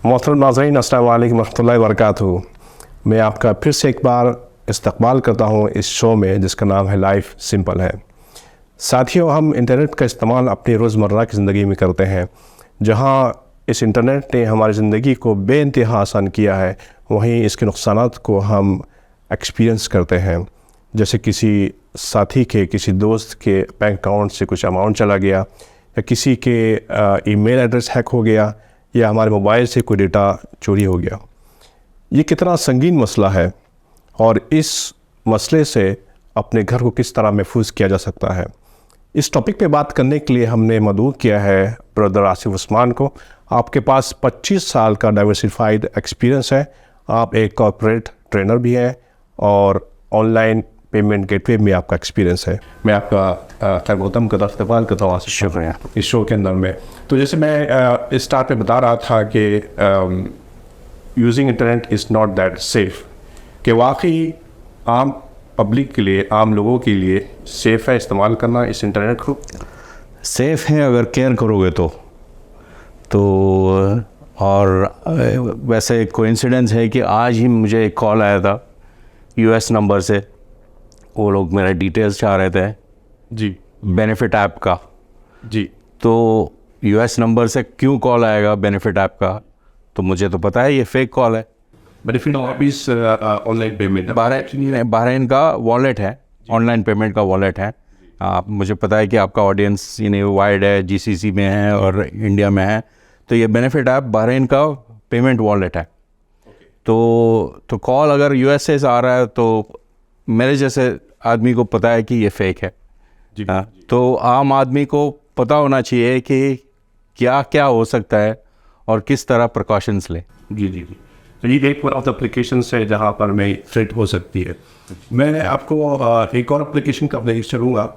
मोहतरम नाज़रीन, अस्सलामु अलैकुम रहमतुल्लाहि व बरकातुहू। मैं आपका फिर से एक बार इस्तकबाल करता हूँ इस शो में जिसका नाम है लाइफ सिंपल है। साथियों, हम इंटरनेट का इस्तेमाल अपनी रोज़मर्रा की ज़िंदगी में करते हैं। जहाँ इस इंटरनेट ने हमारी ज़िंदगी को बेइंतहा आसान किया है, वहीं इसके नुकसानात को हम एक्सपीरियंस करते हैं। जैसे किसी साथी के, किसी दोस्त के बैंक अकाउंट से कुछ अमाउंट चला गया, या किसी के ईमेल एड्रेस हैक हो गया, या हमारे मोबाइल से कोई डेटा चोरी हो गया। ये कितना संगीन मसला है और इस मसले से अपने घर को किस तरह महफूज किया जा सकता है, इस टॉपिक पे बात करने के लिए हमने मदऊ किया है ब्रदर आसिफ उस्मान को। आपके पास 25 साल का डाइवर्सिफाइड एक्सपीरियंस है। आप एक कॉर्पोरेट ट्रेनर भी हैं और ऑनलाइन पेमेंट गेटवे में आपका एक्सपीरियंस है। मैं आपका खैर गौतम का इस्तेमाल करता हूँ। शुक्रिया। इस शो के अंदर में तो जैसे मैं इस स्टार्ट पे बता रहा था कि using internet is not that safe, कि वाकई आम पब्लिक के लिए, आम लोगों के लिए सेफ़ है इस्तेमाल करना इस इंटरनेट को? सेफ़ है अगर केयर करोगे तो और वैसे कोइंसिडेंस है कि आज ही मुझे एक कॉल आया था यूएस नंबर से। वो लोग मेरा डिटेल्स चाह रहे थे जी, बेनिफिट ऐप का। जी, तो यूएस नंबर से क्यों कॉल आएगा बेनिफिट ऐप का, तो मुझे तो पता है ये फेक कॉल है। बेनिफिट ऑनलाइन पेमेंट बहरीन का वॉलेट है, ऑनलाइन पेमेंट का वॉलेट है। आप, मुझे पता है कि आपका ऑडियंस वाइड है, जीसीसी में है और इंडिया में है। तो ये बेनिफिट ऐप बहरीन का पेमेंट वॉलेट है। तो कॉल अगर यूएसए से आ रहा है तो मेरे जैसे आदमी को पता है कि ये फेक है। जी, तो आम आदमी को पता होना चाहिए कि क्या क्या हो सकता है और किस तरह प्रिकॉशंस ले। जी जी जी। तो ये एक ऑफ द एप्लीकेशन है जहाँ पर मैं थ्रेट हो सकती है। मैं आपको एक और एप्लीकेशन का अपडेट करूँगा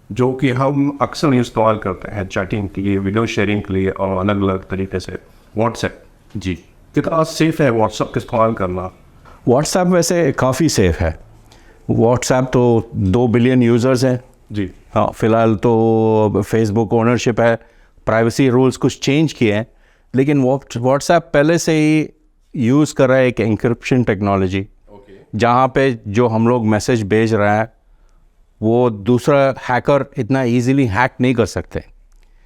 जो कि हम अक्सर इस्तेमाल करते हैं चैटिंग के लिए, वीडियो शेयरिंग के लिए और अलग अलग तरीके से, व्हाट्सएप। जी, कितना सेफ़ है व्हाट्सएप का इस्तेमाल करना? व्हाट्सएप वैसे काफ़ी सेफ़ है। व्हाट्सएप तो 2 बिलियन यूज़र्स हैं। जी, हाँ, फ़िलहाल तो फेसबुक ओनरशिप है, प्राइवेसी रूल्स कुछ चेंज किए हैं, लेकिन व्हाट्सएप पहले से ही यूज़ कर रहा है एक एन्क्रिप्शन टेक्नोलॉजी, जहाँ पे जो हम लोग मैसेज भेज रहे हैं वो दूसरा हैकर इतना इजीली हैक नहीं कर सकते।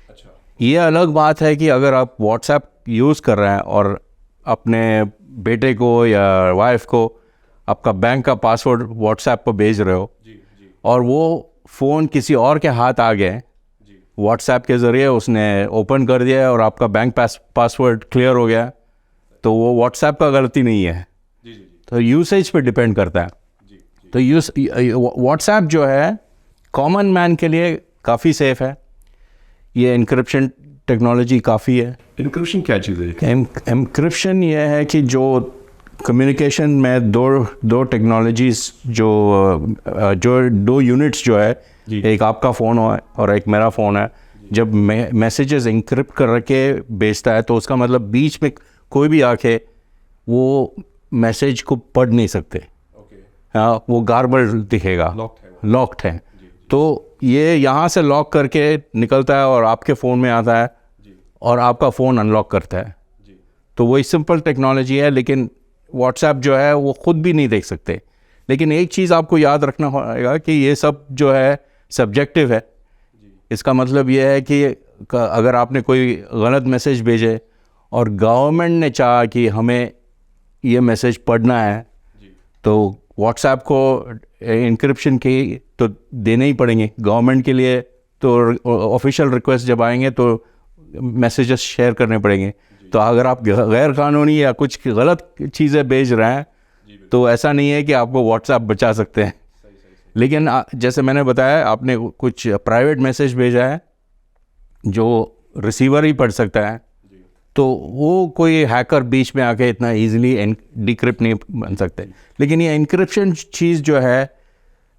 अच्छा। ये अलग बात है कि अगर आप व्हाट्सएप यूज़ कर रहे हैं और अपने बेटे को या वाइफ को आपका बैंक का पासवर्ड व्हाट्सएप पर भेज रहे हो, और वो फ़ोन किसी और के हाथ आ गए, व्हाट्सएप के ज़रिए उसने ओपन कर दिया और आपका बैंक पासवर्ड क्लियर हो गया, तो वो व्हाट्सएप का गलती नहीं है। तो यूसेज पे डिपेंड करता है। तो व्हाट्सएप जो है कॉमन मैन के लिए काफ़ी सेफ़ है। ये एन्क्रिप्शन टेक्नोलॉजी काफ़ी है। इनक्रिप्शन क्या चीज़ है? एन्क्रिप्शन ये है कि जो कम्युनिकेशन में दो टेक्नोलॉजीज़ जो दो यूनिट्स जो है, एक आपका फ़ोन है और एक मेरा फ़ोन है, जब मैसेजेस एन्क्रिप्ट करके भेजता है तो उसका मतलब बीच में कोई भी आके वो मैसेज को पढ़ नहीं सकते। हाँ, वो गार्बल्ड दिखेगा, लॉक्ड है। तो ये यहाँ से लॉक करके निकलता है और आपके फ़ोन में आता है और आपका फ़ोन अनलॉक करता है। तो वही सिंपल टेक्नोलॉजी है, लेकिन व्हाट्सएप जो है वो ख़ुद भी नहीं देख सकते। लेकिन एक चीज़ आपको याद रखना होगा कि ये सब जो है सब्जेक्टिव है। इसका मतलब ये है कि अगर आपने कोई गलत मैसेज भेजे और गवर्नमेंट ने चाहा कि हमें ये मैसेज पढ़ना है, तो व्हाट्सएप को इंक्रिप्शन की तो देने ही पड़ेंगे गवर्नमेंट के लिए। तो ऑफिशियल रिक्वेस्ट जब आएंगे तो मैसेजेस शेयर करने पड़ेंगे। तो अगर आप गैर कानूनी या कुछ गलत चीज़ें भेज रहे हैं तो ऐसा नहीं है कि आपको व्हाट्सएप बचा सकते हैं। लेकिन जैसे मैंने बताया, आपने कुछ प्राइवेट मैसेज भेजा है जो रिसीवर ही पढ़ सकता है, तो वो कोई हैकर बीच में आके इतना इजीली डिक्रिप्ट नहीं बन सकते। लेकिन ये एन्क्रिप्शन चीज़ जो है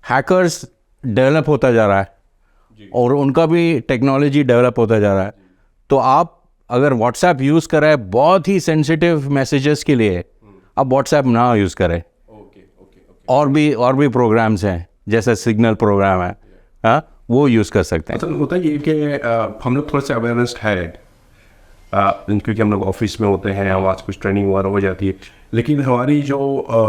हैकर्स डेवलप होता जा रहा है और उनका भी टेक्नोलॉजी डेवलप होता जा रहा है। तो आप अगर व्हाट्सएप यूज़ कर रहे हैं बहुत ही सेंसिटिव मैसेजेस के लिए, आप व्हाट्सएप ना यूज़ करें। और भी प्रोग्राम्स हैं, जैसे सिग्नल प्रोग्राम है, हाँ, वो यूज़ कर सकते हैं। असल होता ये कि हम लोग थोड़ा सा अवेयरनेस है क्योंकि हम लोग ऑफिस में होते हैं, हमारे कुछ ट्रेनिंग वगैरह हो जाती है, लेकिन हमारी जो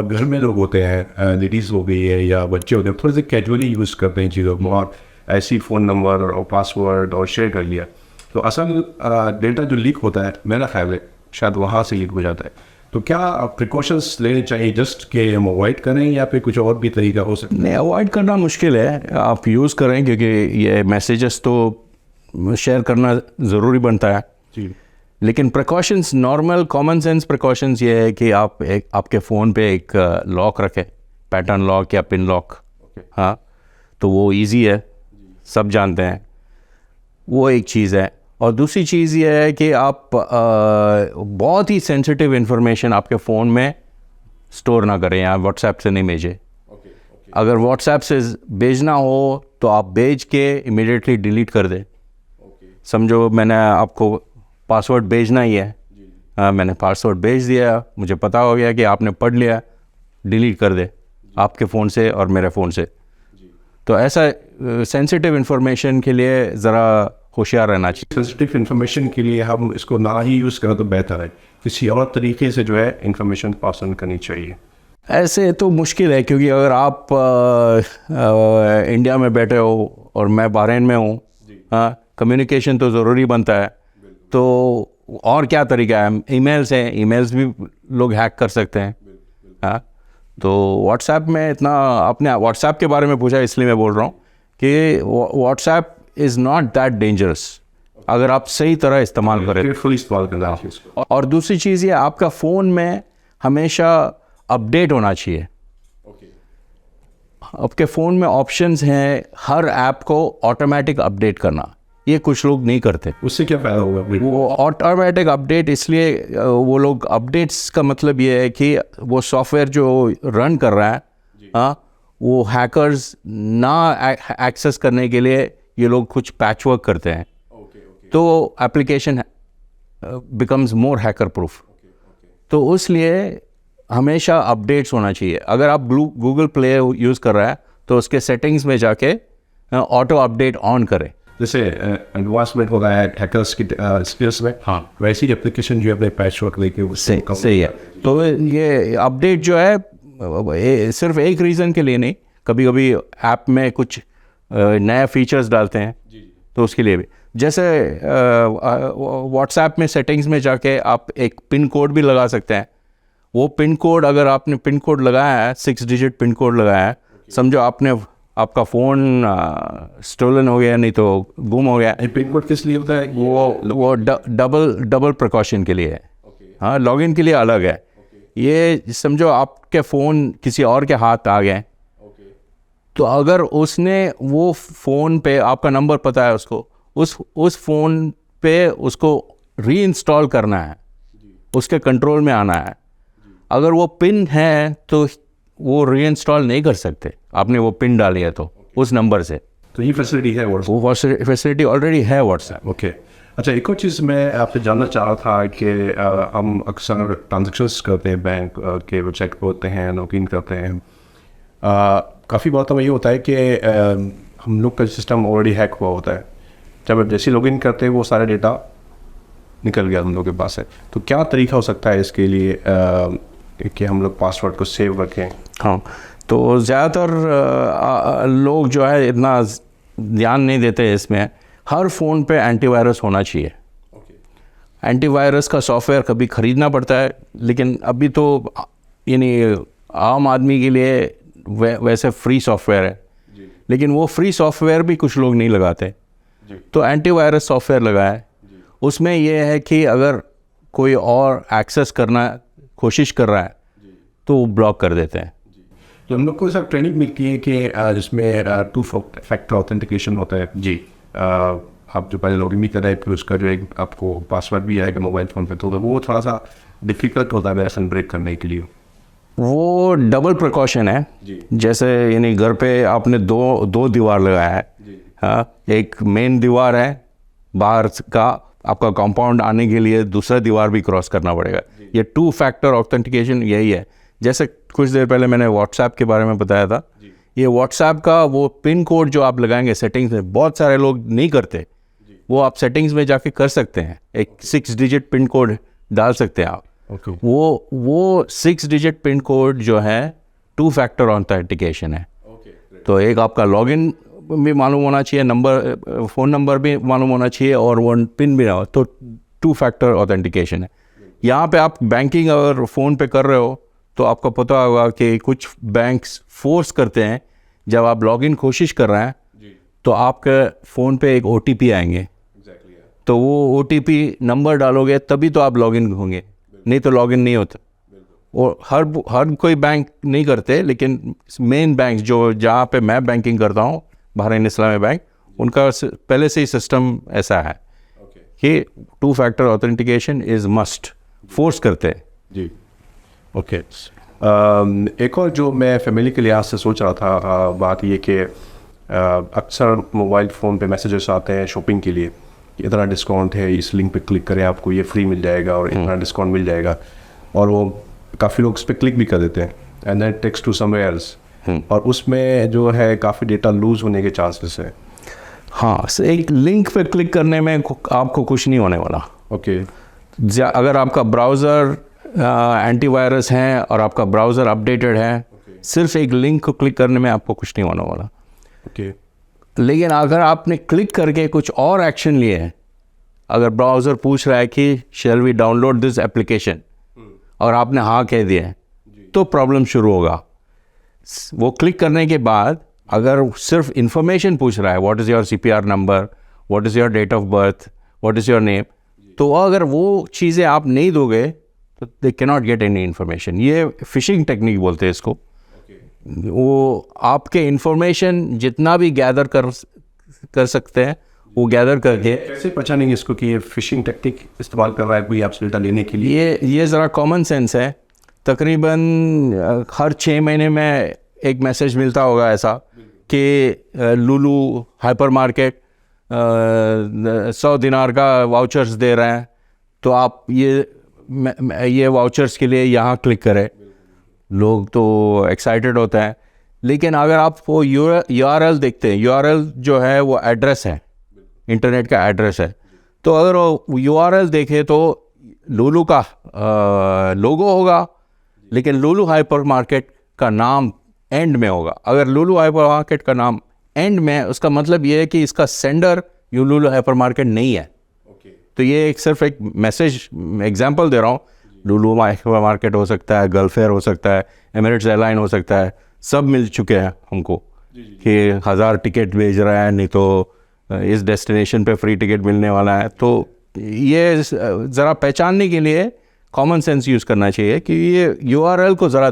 घर में लोग होते हैं, लेडीज़ हो गई है या बच्चे होते हैं, थोड़े से कैजुअली यूज़ करते हैं चीज़ों को और ऐसी फ़ोन नंबर और पासवर्ड और शेयर कर लिया, तो असल डेटा जो लीक होता है मेरा ख्याल है शायद वहाँ से लीक हो जाता है। तो क्या प्रिकॉशंस लेने चाहिए जस्ट कि हम अवॉइड करें या फिर कुछ और भी तरीका हो सकता है? नहीं, अवॉइड करना मुश्किल है, आप यूज़ करें क्योंकि ये मैसेजेस तो शेयर करना ज़रूरी बनता है जी। लेकिन precautions, normal common sense precautions ये है कि आप आपके फ़ोन पे एक लॉक रखें, पैटर्न लॉक या पिन लॉक। हाँ, तो वो इजी है, सब जानते हैं, वो एक चीज़ है। और दूसरी चीज़ ये है कि आप बहुत ही सेंसिटिव इन्फॉर्मेशन आपके फ़ोन में स्टोर ना करें या व्हाट्सएप से नहीं भेजें। अगर व्हाट्सएप से भेजना हो तो आप भेज के इमीडिएटली डिलीट कर दें। समझो मैंने आपको पासवर्ड भेजना ही है, मैंने पासवर्ड भेज दिया, मुझे पता हो गया कि आपने पढ़ लिया, डिलीट कर दे आपके फ़ोन से और मेरे फ़ोन से। तो ऐसा सेंसिटिव इन्फॉर्मेशन के लिए ज़रा होशियार रहना चाहिए। सेंसिटिव इन्फॉर्मेशन के लिए हम इसको ना ही यूज़ करें तो बेहतर है, किसी और तरीके से जो है इन्फॉर्मेशन पास ऑन करनी चाहिए। ऐसे तो मुश्किल है क्योंकि अगर आप इंडिया में बैठे हो और मैं बहरीन में हूँ, हाँ, कम्युनिकेशन तो ज़रूरी बनता है। तो और क्या तरीका है, ईमेल्स हैं, ईमेल्स भी लोग हैक कर सकते हैं। हाँ, तो व्हाट्सएप में इतना, आपने व्हाट्सएप के बारे में पूछा इसलिए मैं बोल रहा हूँ कि WhatsApp is not that dangerous अगर आप सही तरह इस्तेमाल करें। केयरफुली इस्तेमाल करना है इसको। और दूसरी चीज़ ये, आपका फ़ोन में हमेशा अपडेट होना चाहिए। आपके फ़ोन में ऑप्शंस हैं हर ऐप को ऑटोमेटिक अपडेट करना, ये कुछ लोग नहीं करते। उससे क्या फ़ायदा होगा? वो ऑटोमेटिक अपडेट इसलिए वो लोग, अपडेट्स का मतलब ये है कि वो सॉफ्टवेयर जो रन कर रहा है, हाँ, वो हैकर्स ना एक्सेस करने के लिए ये लोग कुछ पैच वर्क करते हैं, तो application becomes more hacker proof. तो उसलिए हमेशा अपडेट्स होना चाहिए। अगर आप गूगल प्ले यूज़ कर रहा है तो उसके सेटिंग्स में जाके ऑटो अपडेट ऑन करें। जैसे एडवांसमेंट हो रहा है हैकर्स की स्किल्स में, हाँ, वैसी एप्लीकेशन जो है अपने पैच वर्क लेके सही है। तो ये अपडेट जो है सिर्फ एक रीज़न के लिए नहीं, कभी कभी ऐप में कुछ नया फीचर्स डालते हैं तो उसके लिए भी, जैसे व्हाट्सएप में सेटिंग्स में जाके आप एक पिन कोड भी लगा सकते हैं। वो पिन कोड, अगर आपने पिन कोड लगाया है, 6 डिजिट पिन कोड लगाया है, समझो आपका फ़ोन स्टोलन हो गया, नहीं तो गुम हो गया। पिन कोड किस लिए होता है? वो डबल प्रिकॉशन के लिए है। हाँ, लॉगिन के लिए अलग है। ये समझो आपके फ़ोन किसी और के हाथ आ गए, तो अगर उसने वो फ़ोन पे, आपका नंबर पता है उसको, उस फ़ोन पे उसको रीइंस्टॉल करना है, उसके कंट्रोल में आना है। अगर वो पिन है तो वो रीइंस्टॉल नहीं कर सकते, आपने वो पिन डाली है तो उस नंबर से। तो ये फैसिलिटी है व्हाट्सएप? वो फैसिलिटी ऑलरेडी है व्हाट्सएप। ओके, अच्छा, एक और चीज़ मैं आपसे जानना चाह रहा था कि हम अक्सर ट्रांजेक्शन्स करते हैं, बैंक के वेबसाइट पर होते हैं, लॉगिन करते हैं, काफ़ी बार तो ये होता है कि हम लोग का सिस्टम ऑलरेडी हैक हुआ होता है। जब जैसे लॉगिन करते हैं वो सारा डेटा निकल गया हम लोग के पास है, तो क्या तरीका हो सकता है इसके लिए कि हम लोग पासवर्ड को सेव रखें? हाँ, तो ज़्यादातर लोग जो है इतना ध्यान नहीं देते इसमें। हर फ़ोन पे एंटीवायरस होना चाहिए। एंटीवायरस का सॉफ्टवेयर कभी ख़रीदना पड़ता है, लेकिन अभी तो यानी आम आदमी के लिए वैसे फ्री सॉफ्टवेयर है, लेकिन वो फ्री सॉफ्टवेयर भी कुछ लोग नहीं लगाते। तो एंटीवायरस सॉफ्टवेयर लगाए, उसमें यह है कि अगर कोई और एक्सेस करना कोशिश कर रहा है तो वो ब्लॉक कर देते हैं। तो हम लोग को सब ट्रेनिंग मिलती है कि जिसमें 2 फैक्टर ऑथेंटिकेशन होता है जी। आप जो पहले लॉगिन भी कर रहे हैं, फिर उसका जो एक आपको पासवर्ड भी आएगा मोबाइल फ़ोन पे, तो वो थोड़ा सा डिफ़िकल्ट होता है वेरिएशन ब्रेक करने के लिए। वो डबल प्रिकॉशन है जी। जैसे यानी घर पे आपने दो दीवार लगाया है, हाँ, एक मेन दीवार है, बाहर का आपका कंपाउंड आने के लिए दूसरा दीवार भी क्रॉस करना पड़ेगा। ये 2 फैक्टर ऑथेंटिकेशन यही है। जैसे कुछ देर पहले मैंने व्हाट्सएप के बारे में बताया था, ये व्हाट्सएप का वो पिन कोड जो आप लगाएंगे सेटिंग्स में, बहुत सारे लोग नहीं करते, वो आप सेटिंग्स में जाके कर सकते हैं, एक 6 डिजिट पिन कोड डाल सकते हैं आप। ओके। वो 6 डिजिट पिन कोड जो है 2 फैक्टर ऑथेंटिकेशन है। तो एक आपका लॉगिन भी मालूम होना चाहिए, नंबर, फ़ोन नंबर भी मालूम होना चाहिए, और वो पिन भी ना हो, तो 2 फैक्टर ऑथेंटिकेशन है। यहाँ पे आप बैंकिंग अगर फ़ोन पे कर रहे हो तो आपको पता होगा कि कुछ बैंक्स फोर्स करते हैं, जब आप लॉगिन कोशिश कर रहे हैं तो आपके फ़ोन पे एक OTP आएंगे, तो वो OTP नंबर डालोगे तभी तो आप लॉगिन होंगे, नहीं तो लॉगिन नहीं होता। और हर कोई बैंक नहीं करते, लेकिन मेन बैंक जो जहाँ पे मैं बैंकिंग करता हूँ, बहरीन इस्लामी बैंक, उनका पहले से ही सिस्टम ऐसा है कि 2 factor authentication is must, force करते हैं जी। ओके। एक और जो मैं फैमिली के लिहाज से सोच रहा था, बात ये कि अक्सर मोबाइल फ़ोन पे मैसेजेस आते हैं शॉपिंग के लिए, इतना डिस्काउंट है, इस लिंक पे क्लिक करें आपको ये फ्री मिल जाएगा और इतना डिस्काउंट मिल जाएगा, और वो काफ़ी लोग उस पर क्लिक भी कर देते हैं, and then takes to somewhere else, और उसमें जो है काफ़ी डेटा लूज़ होने के चांसेस हैं। हाँ, एक लिंक पे क्लिक करने में आपको कुछ नहीं होने वाला। ओके। अगर आपका ब्राउज़र एंटीवायरस है और आपका ब्राउज़र अपडेटेड है, सिर्फ एक लिंक को क्लिक करने में आपको कुछ नहीं होने वाला। ओके। लेकिन अगर आपने क्लिक करके कुछ और एक्शन लिए हैं, अगर ब्राउज़र पूछ रहा है कि shall we download this application, और आपने हाँ कह दिया है, तो प्रॉब्लम शुरू होगा। वो क्लिक करने के बाद अगर सिर्फ इंफॉर्मेशन पूछ रहा है, what is your CPR number, what is your date of birth, what is your name, तो अगर वो चीज़ें आप नहीं दोगे तो they can not get any information. ये फिशिंग टेक्निक बोलते हैं इसको। वो आपके इंफॉर्मेशन जितना भी गैदर कर सकते हैं, वो गैदर करके। कैसे पहचानेंगे इसको कि ये फिशिंग टेक्निक इस्तेमाल कर रहा है कोई आपसे डेटा लेने के लिए? ये ज़रा कॉमन सेंस है। तकरीबन हर 6 महीने में एक मैसेज मिलता होगा ऐसा कि लुलू हाइपर मार्केट 100 दिनार का वाउचर्स दे रहे हैं, तो आप ये वाउचर्स के लिए यहाँ क्लिक करें। लोग तो एक्साइटेड होते हैं, लेकिन अगर आप वो URL देखते हैं, URL जो है वो एड्रेस है, इंटरनेट का एड्रेस है, तो अगर वो URL देखे तो लुलू का लोगो होगा, लेकिन लुलू हाइपर मार्केट का नाम एंड में होगा। अगर लुलू हाइपर मार्केट का नाम एंड में है, उसका मतलब ये है कि इसका सेंडर लुलू हाइपर मार्केट नहीं है। तो ये सिर्फ एक मैसेज एग्जांपल दे रहा हूँ। लुलू हाइपर मार्केट हो सकता है, गल्फेयर हो सकता है, एमिरेट्स एयरलाइन हो सकता है, सब मिल चुके हैं हमको कि 1000 टिकट भेज रहा है, नहीं तो इस डेस्टिनेशन पे फ्री टिकट मिलने वाला है। तो ये ज़रा पहचानने के लिए कॉमन सेंस यूज़ करना चाहिए कि ये URL को ज़रा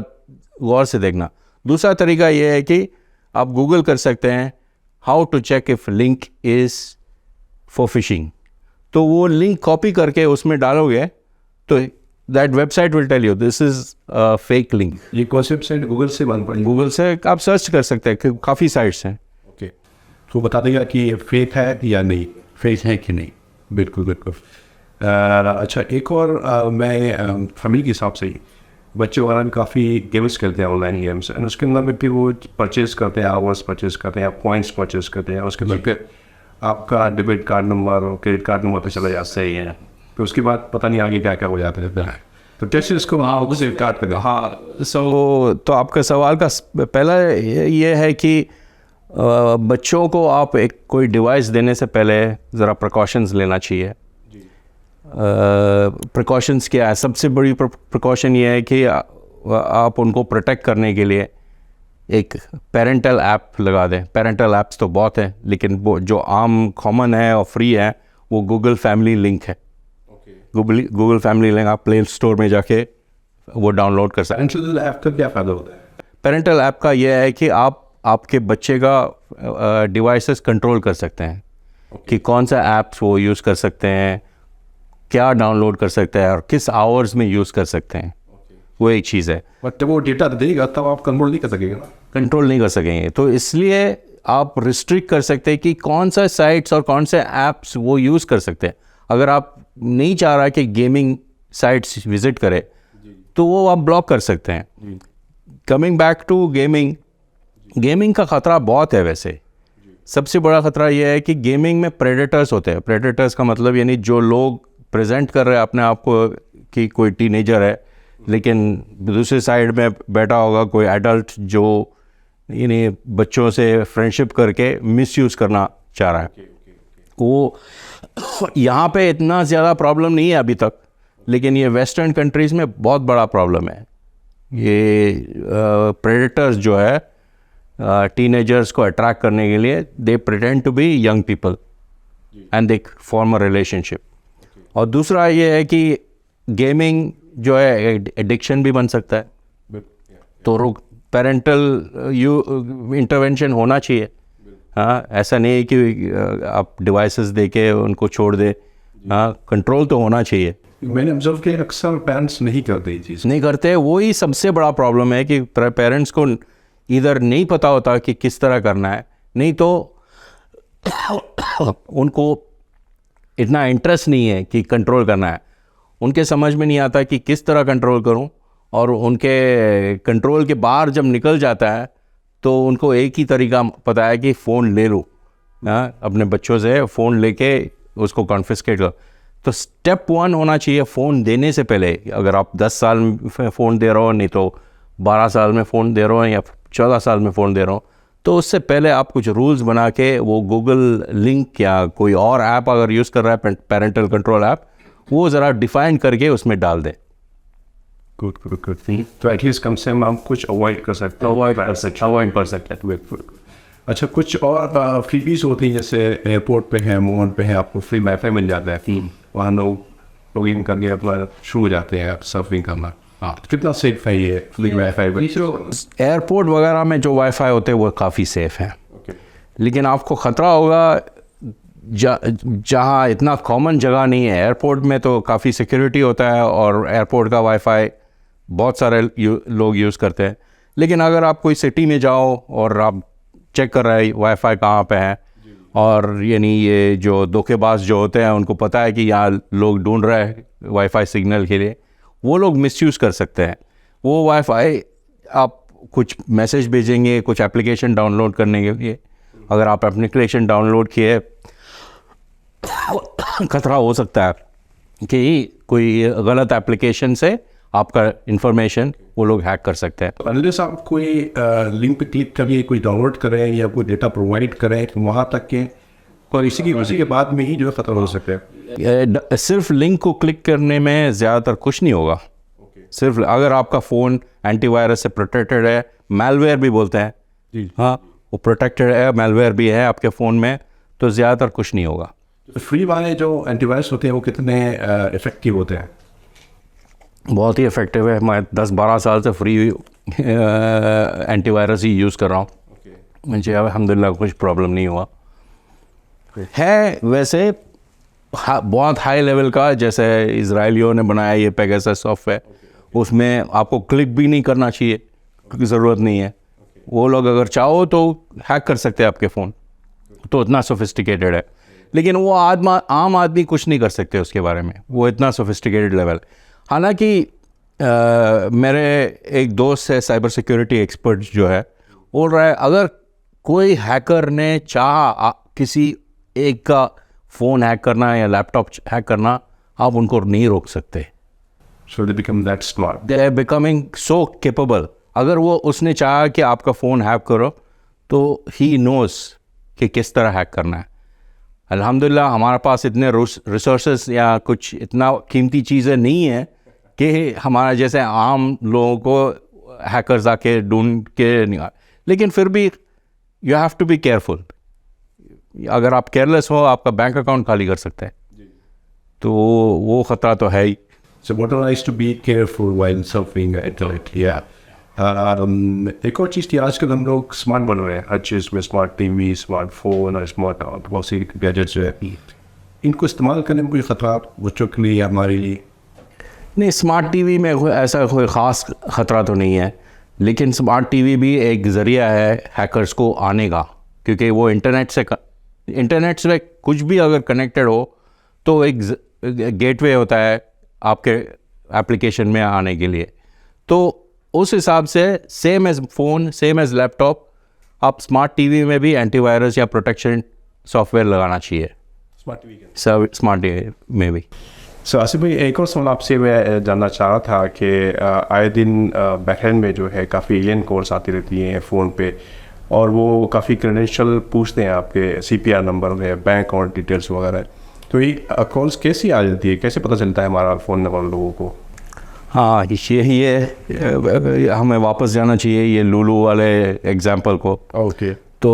गौर से देखना। दूसरा तरीका ये है कि आप गूगल कर सकते हैं how to check if link is for phishing, तो वो लिंक कॉपी करके उसमें डालोगे तो that website will tell you this is fake link. ये कौन सी वेबसाइट? गूगल से बन पड़ी? गूगल से आप सर्च कर सकते हैं, काफ़ी साइट्स हैं। ओके, तो बता देगा कि ये फेक है या नहीं, फेक है कि नहीं। बिल्कुल बिल्कुल। अच्छा, एक और मैं फैमिली के हिसाब से ही बच्चे वगैरह भी काफ़ी गेम्स खेलते हैं, ऑनलाइन गेम्स, एंड उसके अंदर में भी वो परचेज करते हैं, आवर्स परचेज करते हैं, पॉइंट्स परचेज करते हैं, उसके बाद फिर आपका डेबिट कार्ड नंबर और क्रेडिट कार्ड नंबर पे चला जाता है। है। फिर उसके बाद पता नहीं आगे क्या क्या हो जाता है। तो कैसे इसको उसे काट लगा? हाँ, तो आपका सवाल का पहला ये है कि बच्चों को आप एक कोई डिवाइस देने से पहले ज़रा प्रिकॉशंस लेना चाहिए। प्रिकॉशंस क्या है? सबसे बड़ी प्रिकॉशन ये है कि आप उनको प्रोटेक्ट करने के लिए एक पेरेंटल ऐप लगा दें। पेरेंटल ऐप्स तो बहुत हैं, लेकिन वो जो आम कॉमन है और फ्री है वो गूगल फैमिली लिंक है। गूगल फैमिली लिंक आप प्ले स्टोर में जाके वो डाउनलोड कर सकते हैं। पेरेंटल ऐप का क्या फ़ायदा होता है? पेरेंटल ऐप का ये है कि आप आपके बच्चे का डिवाइसेस कंट्रोल कर सकते हैं कि कौन सा ऐप्स वो यूज़ कर सकते हैं, क्या डाउनलोड कर सकते हैं और किस आवर्स में यूज़ कर सकते हैं। वो एक चीज़ है। बट जब वो डेटा देगा तब आप कंट्रोल नहीं कर सकेंगे ना? कंट्रोल नहीं कर सकेंगे, तो इसलिए आप रिस्ट्रिक्ट कर सकते हैं कि कौन सा साइट्स और कौन से ऐप्स वो यूज़ कर सकते हैं। अगर आप नहीं चाह रहा कि गेमिंग साइट्स विज़िट करे तो वो आप ब्लॉक कर सकते हैं। कमिंग बैक टू गेमिंग का ख़तरा बहुत है वैसे, सबसे बड़ा ख़तरा ये है कि गेमिंग में प्रेडेटर्स होते हैं। प्रेडेटर्स का मतलब यानी जो लोग प्रेजेंट कर रहे हैं अपने आप को कि कोई टीनेजर है, लेकिन दूसरी साइड में बैठा होगा कोई एडल्ट जो यानी बच्चों से फ्रेंडशिप करके मिसयूज़ करना चाह रहा है। वो यहाँ पे इतना ज़्यादा प्रॉब्लम नहीं है अभी तक, लेकिन ये वेस्टर्न कंट्रीज़ में बहुत बड़ा प्रॉब्लम है। ये प्रेडेटर्स जो है टीनेजर्स को अट्रैक्ट करने के लिए they pretend to be young people and they form a relationship. और दूसरा ये है कि गेमिंग जो है एडिक्शन भी बन सकता है, तो पेरेंटल इंटरवेंशन होना चाहिए। हाँ, ऐसा नहीं है कि आप डिवाइसेस दे के उनको छोड़ दे। हाँ, कंट्रोल तो होना चाहिए। मैंने ऑब्जर्व किया अक्सर पेरेंट्स नहीं करते ये चीज़, नहीं करते। वही सबसे बड़ा प्रॉब्लम है कि पेरेंट्स को इधर नहीं पता होता कि किस तरह करना है, नहीं तो उनको इतना इंटरेस्ट नहीं है कि कंट्रोल करना है। उनके समझ में नहीं आता कि किस तरह कंट्रोल करूं, और उनके कंट्रोल के बाहर जब निकल जाता है तो उनको एक ही तरीका पता है कि फ़ोन ले लूँ। अपने बच्चों से फ़ोन लेके उसको कॉन्फिस्केट करो। तो स्टेप 1 होना चाहिए फ़ोन देने से पहले। अगर आप 10 साल में फ़ोन दे रहे हो, नहीं तो 12 साल में फ़ोन दे रहे हो, या 14 साल में फ़ोन दे रहे हो, तो उससे पहले आप कुछ रूल्स बना के वो गूगल लिंक या कोई और ऐप अगर यूज़ कर रहा है, पेरेंटल कंट्रोल ऐप, वो ज़रा डिफ़ाइन करके उसमें डाल दें। Good good good. तो एटलीस्ट कम से कम हम कुछ अवॉइड कर सकते हैं। अवॉइड कर सकते हैं। अच्छा, कुछ और फ्रीबीज होती हैं, जैसे एयरपोर्ट पे है, मोहन पे है, आपको फ्री वाईफाई मिल जाता है, वहाँ लोग इन करके अपना शुरू हो जाते हैं सर्फिंग करना। हाँ, कितना सेफ है ये फ्री वाईफाई? एयरपोर्ट वगैरह में जो वाईफाई होते हैं वो काफ़ी सेफ़ हैं, लेकिन आपको ख़तरा होगा जहाँ इतना कॉमन जगह नहीं है। एयरपोर्ट में तो काफ़ी सिक्योरिटी होता है और एयरपोर्ट का वाईफाई बहुत सारे लोग यूज़ करते हैं। लेकिन अगर आप कोई सिटी में जाओ और आप चेक कर रहे हैं वाईफाई कहाँ पे है, और यानी ये जो धोखेबाज जो होते हैं उनको पता है कि यहाँ लोग ढूंढ रहे हैं वाईफाई सिग्नल के लिए, वो लोग मिसयूज़ कर सकते हैं। वो वाईफाई आप कुछ मैसेज भेजेंगे, कुछ एप्लीकेशन डाउनलोड करने के लिए, अगर आप एप्लीकेशन डाउनलोड किए खतरा हो सकता है कि कोई गलत एप्लीकेशन से आपका इंफॉर्मेशन वो लोग हैक कर सकते हैं। अनलेस आप कोई लिंक पे क्लिक करिए, कोई डाउनलोड करें या कोई डेटा प्रोवाइड करें, वहाँ तक के, और इसी के बाद में ही जो है खतरा हो सकता है। सिर्फ लिंक को क्लिक करने में ज़्यादातर कुछ नहीं होगा। सिर्फ अगर आपका फ़ोन एंटीवायरस से प्रोटेक्टेड है, मैलवेयर भी बोलते हैं, हाँ, वो प्रोटेक्टेड है, मैलवेयर भी है आपके फ़ोन में, तो ज़्यादातर कुछ नहीं होगा। फ्री वाले जो एंटीवायरस होते हैं वो कितने इफ़ेक्टिव होते हैं? बहुत ही इफ़ेक्टिव है। मैं 10-12 साल से फ्री एंटीवायरस ही यूज़ कर रहा हूँ। मुझे अल्हम्दुलिल्लाह कुछ प्रॉब्लम नहीं हुआ है। वैसे बहुत हाई लेवल का, जैसे इजराइलियों ने बनाया ये पेगासस सॉफ्टवेयर, उसमें आपको क्लिक भी नहीं करना चाहिए क्योंकि ज़रूरत नहीं है। वो लोग अगर चाहो तो हैक कर सकते हैं आपके फ़ोन, तो इतना सोफिस्टिकेटेड है। लेकिन वो आम आदमी कुछ नहीं कर सकते उसके बारे में, वो इतना सोफिस्टिकेटेड लेवल। हालांकि मेरे एक दोस्त है साइबर सिक्योरिटी एक्सपर्ट जो है, बोल रहा है अगर कोई हैकर ने चाहा किसी एक का फ़ोन हैक करना या लैपटॉप हैक करना, आप उनको नहीं रोक सकते। So they become that smart. They are becoming so capable. अगर वो उसने चाहा कि आपका फ़ोन हैक करो, तो he knows कि किस तरह हैक करना है। अल्हम्दुलिल्लाह हमारे पास इतने रिसोर्सेस या कुछ इतना कीमती चीज़ें नहीं है कि हमारा जैसे आम लोगों को हैकर्स आके ढूंढ के निकाल। लेकिन फिर भी you have to be careful. अगर आप केयरलेस हो, आपका बैंक अकाउंट खाली कर सकते हैं, तो वो ख़तरा तो है ही। So what is to be careful while surfing internet? Yeah. एक और चीज़ थी, आजकल हम लोग स्मार्ट बन रहे हैं, हर चीज़ में स्मार्ट टीवी, स्मार्टफोन और स्मार्ट बहुत सी गैजेट्स जो है, इनको इस्तेमाल करने में कोई ख़तरा बच्चों के लिए या हमारे लिए? नहीं, स्मार्ट टीवी में ऐसा कोई ख़ास ख़तरा तो नहीं है, लेकिन स्मार्ट टीवी भी एक ज़रिया है हैकर्स को आने का, क्योंकि वो इंटरनेट से कुछ भी अगर कनेक्टेड हो तो एक गेटवे होता है आपके एप्लीकेशन में आने के लिए। तो उस हिसाब से same as phone, same as laptop, आप स्मार्ट टीवी में भी एंटीवायरस या प्रोटेक्शन सॉफ्टवेयर लगाना चाहिए, स्मार्ट टीवी के सब स्मार्ट टीवी में भी। सो आसिफ भाई, एक और सवाल आपसे मैं जानना चाह रहा था कि आए दिन बहरीन में जो है काफ़ी एलियन कॉल्स आती रहती हैं फ़ोन पे, और वो काफ़ी क्रेडेंशियल पूछते हैं, आपके CPR नंबर है, बैंक अकाउंट डिटेल्स वगैरह। तो ये कॉल्स कैसी आ जाती है, कैसे पता चलता है हमारा फ़ोन नंबर लोगों को? हाँ, ये हमें वापस जाना चाहिए ये लूलू वाले एग्जाम्पल को। ओके। तो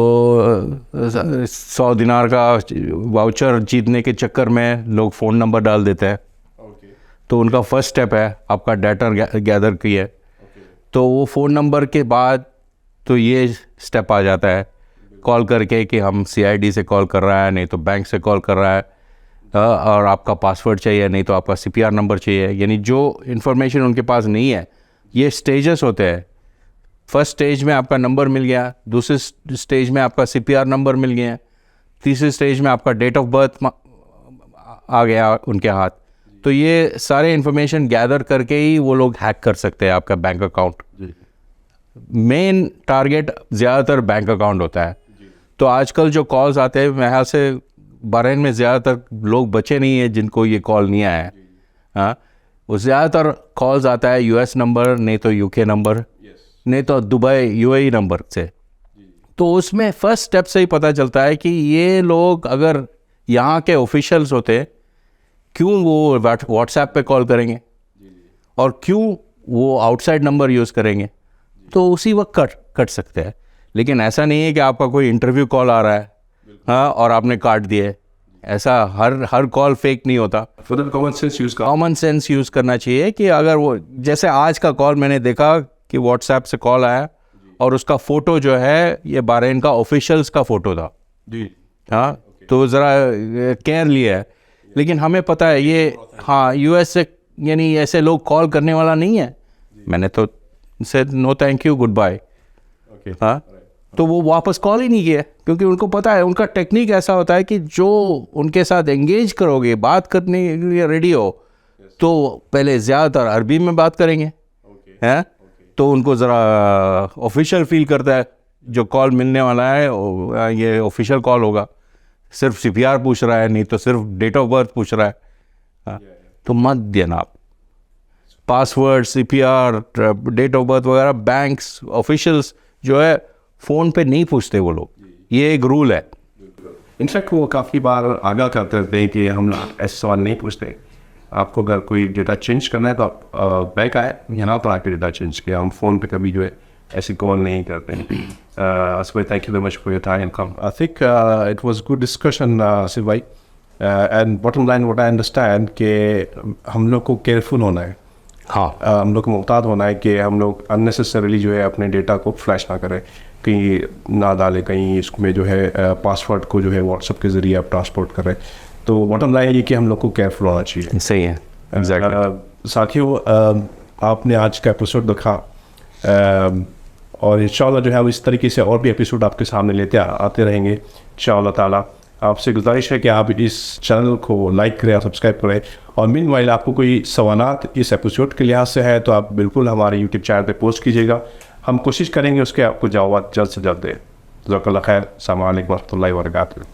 100 दिनार का वाउचर जीतने के चक्कर में लोग फ़ोन नंबर डाल देते हैं। तो उनका फर्स्ट स्टेप है आपका डाटा गैदर की है। तो वो फ़ोन नंबर के बाद तो ये स्टेप आ जाता है कॉल करके कि हम CID से कॉल कर रहा है, नहीं तो बैंक से कॉल कर रहा है, और आपका पासवर्ड चाहिए, नहीं तो आपका CPR नंबर चाहिए। यानी जो इन्फॉर्मेशन उनके पास नहीं है, ये स्टेजेस होते हैं। फर्स्ट स्टेज में आपका नंबर मिल गया, दूसरे स्टेज में आपका CPR नंबर मिल गया, तीसरे स्टेज में आपका डेट ऑफ बर्थ आ गया उनके हाथ। तो ये सारे इन्फॉर्मेशन गैदर करके ही वो लोग हैक कर सकते हैं आपका बैंक अकाउंट। मेन टारगेट ज़्यादातर बैंक अकाउंट होता है। तो आजकल जो कॉल्स आते हैं, मेरे ख्याल से बहरीन में ज़्यादातर लोग बचे नहीं हैं जिनको ये कॉल नहीं आया है। हाँ, वो ज़्यादातर कॉल्स आता है US नंबर, नहीं तो UK नंबर, नहीं तो दुबई UAE नंबर से। तो उसमें फर्स्ट स्टेप से ही पता चलता है कि ये लोग अगर यहाँ के ऑफिशियल्स होते, क्यों वो व्हाट्सएप पे कॉल करेंगे और क्यों वो आउटसाइड नंबर यूज़ करेंगे। तो उसी वक्त कट सकते हैं। लेकिन ऐसा नहीं है कि आपका कोई इंटरव्यू कॉल आ रहा है, हाँ, और आपने काट दिए। ऐसा हर कॉल फेक नहीं होता। कॉमन सेंस यूज़ करना चाहिए कि अगर वो, जैसे आज का कॉल मैंने देखा कि व्हाट्सएप से कॉल आया और उसका फ़ोटो जो है ये बहरीन का ऑफिशियल्स का फ़ोटो था जी। हाँ, तो ज़रा केयर लिया है। लेकिन हमें पता है ये, हाँ, US से यानी ऐसे लोग कॉल करने वाला नहीं है। मैंने तो say no thank you good bye. हाँ, तो वो वापस कॉल ही नहीं किया, क्योंकि उनको पता है, उनका टेक्निक ऐसा होता है कि जो उनके साथ एंगेज करोगे, बात करने के लिए रेडी हो, तो पहले ज़्यादातर अरबी में बात करेंगे, हैं, तो उनको ज़रा ऑफिशियल फील करता है। जो कॉल मिलने वाला है ये ऑफिशियल कॉल होगा, सिर्फ CPR पूछ रहा है, नहीं तो सिर्फ डेट ऑफ बर्थ पूछ रहा है। हाँ, तो मत देना आप password, CPR, date of birth वगैरह। बैंक्स ऑफिशियल्स जो है फ़ोन पे नहीं पूछते वो लोग, ये एक रूल है। इनफैक्ट वो काफ़ी बार आगाह करते रहते हैं कि हम ऐसे सवाल नहीं पूछते। आपको अगर कोई डेटा चेंज करना है तो आप बैंक आए, यहाँ पर आके डेटा चेंज किया। हम फ़ोन पे कभी जो है ऐसी कॉल नहीं करते हैं। So thank you very much for your time. I think it was good discussion, Asif भाई, and bottom line what I understand कि हम लोग को केयरफुल होना है। हाँ, हम लोग को मुहतात होना है कि हम लोग अननेसेसरीली जो है अपने डेटा को फ्लैश ना करें, कहीं ना डालें, कहीं इसमें जो है पासवर्ड को जो है व्हाट्सएप के ज़रिए आप ट्रांसपोर्ट करें। तो बॉटम लाइन ये कि हम लोग को केयरफुल होना चाहिए। सही है, एग्जैक्टली। साथियों, आपने आज का एपिसोड देखा, और इंशाल्लाह जो है इस तरीके से और भी एपिसोड आपके सामने लेते आते रहेंगे इंशाअल्लाह ताला। आपसे गुजारिश है कि आप इस चैनल को लाइक करें और सब्सक्राइब करें। और मीनवाइल आपको कोई सवालात इस एपिसोड के लिहाज से है तो आप बिल्कुल हमारे यूट्यूब चैनल पे पोस्ट कीजिएगा। हम कोशिश करेंगे उसके आपको जवाब जल्द से जल्द दें। जज़ाकल्लाह खैर। अस्सलामु अलैकुम व रहमतुल्लाहि व बरकातुहू।